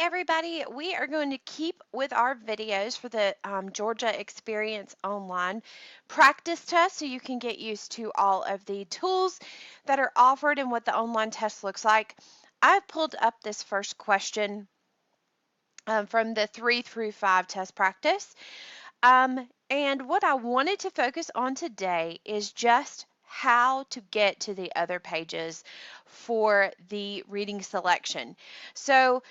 everybody, we are going to keep with our videos for the Georgia Experience Online practice test so you can get used to all of the tools that are offered and what the online test looks like. I've pulled up this first question from the 3 through 5 test practice. And what I wanted to focus on today is just how to get to the other pages for the reading selection. So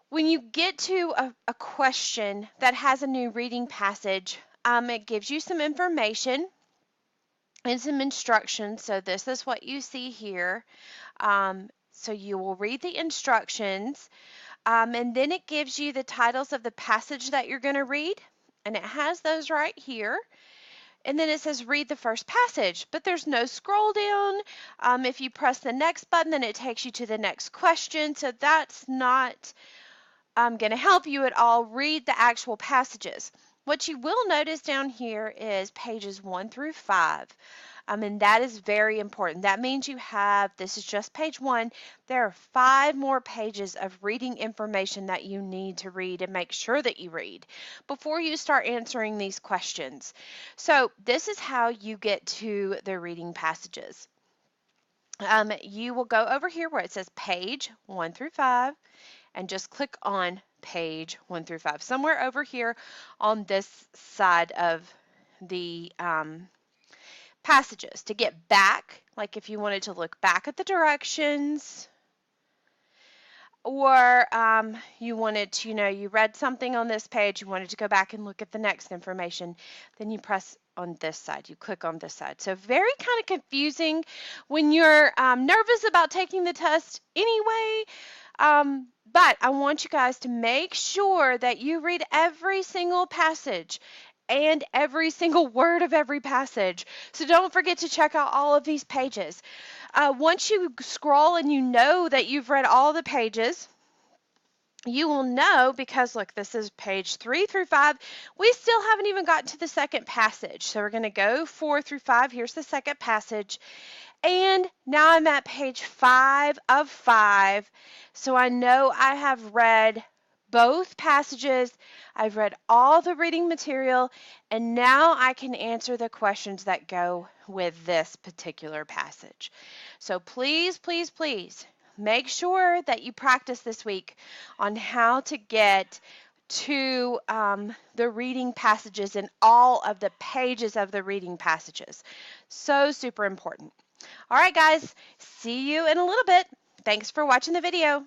when you get to a question that has a new reading passage, it gives you some information and some instructions. So this is what you see here. So you will read the instructions, and then it gives you the titles of the passage that you're going to read, and it has those right here. And then it says read the first passage, but there's no scroll down. If you press the next button, then it takes you to the next question. So that's not going to help you at all read the actual passages. What you will notice down here is pages 1 through 5. And that is very important. That means you have, this is just page 1, there are 5 more pages of reading information that you need to read and make sure that you read before you start answering these questions. So this is how you get to the reading passages. You will go over here where it says page 1 through 5 and just click on page 1 through 5, somewhere over here on this side of the passages. To get back, like if you wanted to look back at the directions, or you wanted to, you read something on this page, you wanted to go back and look at the next information, then you press on this side. You click on this side. So very kind of confusing when you're nervous about taking the test anyway. But I want you guys to make sure that you read every single passage and every single word of every passage. So don't forget to check out all of these pages. Once you scroll and you know that you've read all the pages, you will know because look, this is page 3 through 5. We still haven't even gotten to the second passage. So we're going to go 4 through 5. Here's the second passage. And now I'm at page 5 of 5. So I know I have read both passages. I've read all the reading material, and now I can answer the questions that go with this particular passage. So please, please, please make sure that you practice this week on how to get to the reading passages and all of the pages of the reading passages. So super important. All right, guys, see you in a little bit. Thanks for watching the video.